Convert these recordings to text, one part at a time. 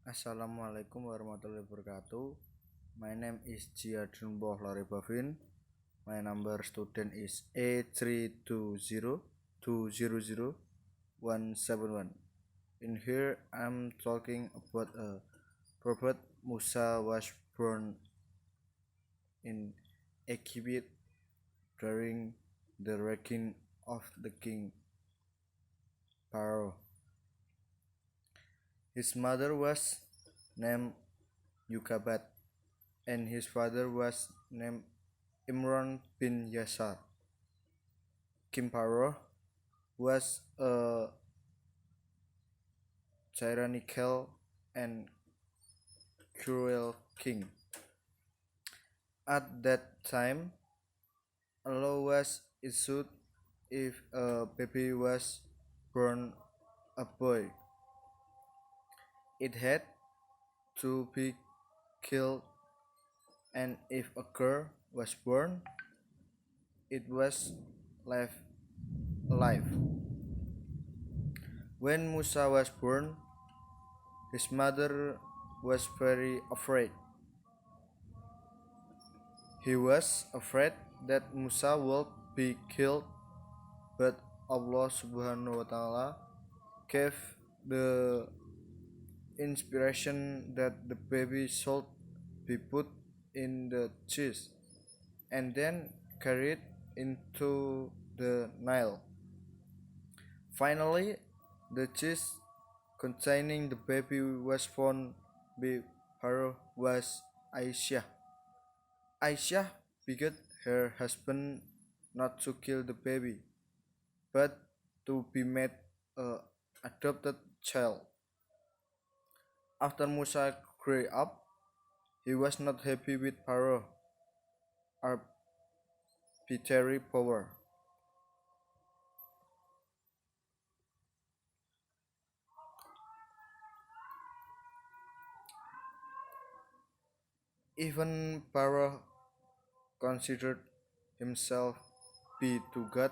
Assalamualaikum warahmatullahi wabarakatuh. My name is Jihad Dinulloh Laroi Bafin. My number student is A320200171. In here, I'm talking about a prophet Musa was born in Egypt during the reign of the king Pharaoh. His mother was named Yukabat, and his father was named Imran bin Yasar. King Pharaoh was a tyrannical and cruel king. At that time, a law was issued if a baby was born a boy. It had to be killed, and if a girl was born, it was left alive. When Musa was born, his mother was very afraid. He was afraid that Musa would be killed, but Allah Subhanahu wa Ta'ala gave the inspiration that the baby should be put in the chest and then carried into the Nile. Finally, the chest containing the baby was found by Pharaoh was Aisyah. Aisyah begged her husband not to kill the baby, but to be made an adopted child. After Musa grew up, he was not happy with Pharaoh's arbitrary power. Even Pharaoh considered himself be to God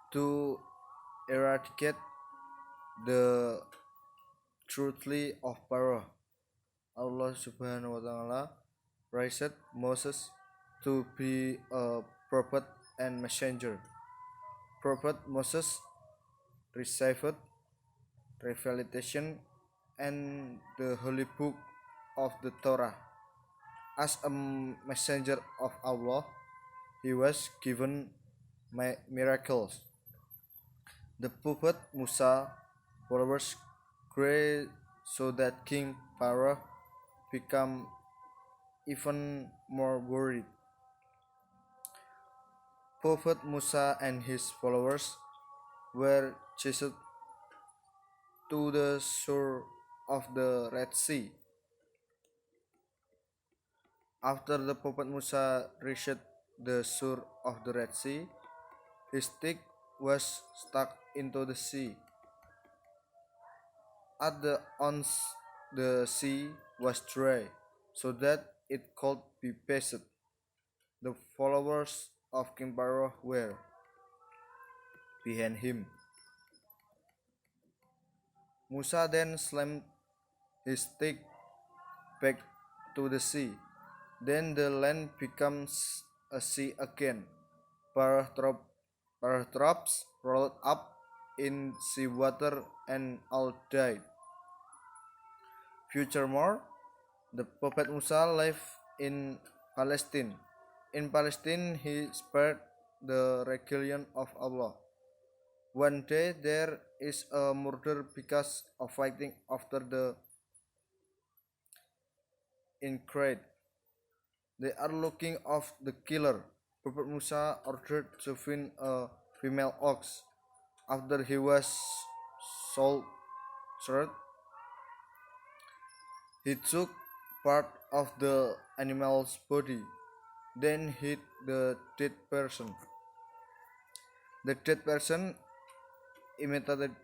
to eradicate the truthfully of Pharaoh. Allah Subhanahu wa Ta'ala raised Moses to be a prophet and messenger. Prophet Moses received revelation and the holy book of the Torah. As a messenger of Allah, he was given miracles. The prophet Musa followers grew so that King Pharaoh became even more worried. Prophet Musa and his followers were chased to the shore of the Red Sea. After the Prophet Musa reached the shore of the Red Sea, his stick was stuck into the sea. At the ends, the sea was dry, so that it could be passed. The followers of King Pharaoh were behind him. Musa then slammed his stick back to the sea. Then the land becomes a sea again. Pharaoh's troops rolled up in sea water and all died. Furthermore, the Prophet Musa lived in Palestine. In Palestine, he spared the rebellion of Allah. One day there is a murder because of fighting after the increase. They are looking of the killer. Prophet Musa ordered to find a female ox. After he was slaughtered, he took part of the animal's body, then hit the dead person. The dead person immediately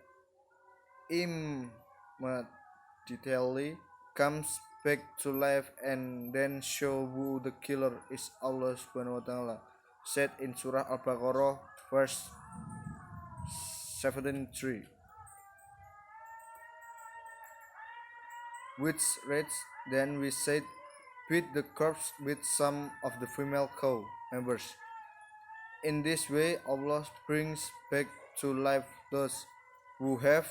comes back to life and then show who the killer is. Allah Subhanahu wa Ta'ala said in Surah Al-Baqarah verse 73. which reads, "Then we said, feed the corpse with some of the female cow members. In this way, Allah brings back to life those who have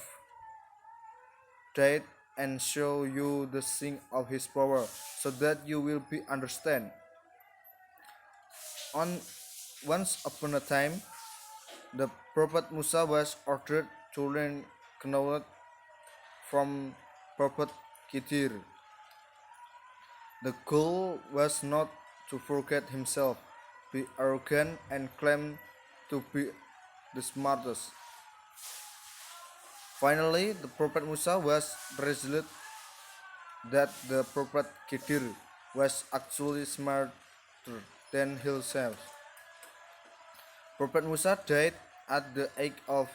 died and show you the thing of His power, so that you will be understand." On once upon a time, the Prophet Musa was ordered to learn knowledge from Prophet Khidir. The goal was not to forget himself, be arrogant, and claim to be the smartest. Finally, the Prophet Musa was resolute that the Prophet Khidir was actually smarter than himself. Prophet Musa died at the age of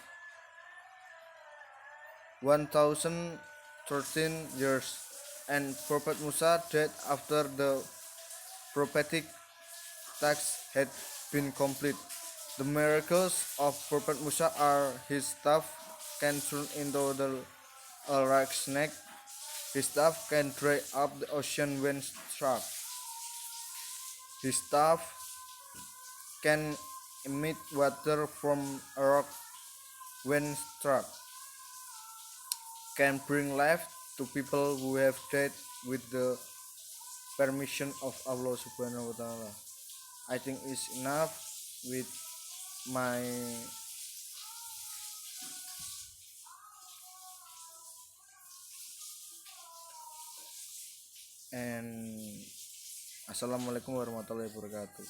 1013 years, and Prophet Musa died after the prophetic task had been complete. The miracles of Prophet Musa are his staff can turn into a large snake, his staff can dry up the ocean when struck, his staff can emit water from a rock when struck, can bring life to people who have died with the permission of Allah Subhanahu wa Ta'ala. I think it's enough with my and Assalamualaikum warahmatullahi wabarakatuh.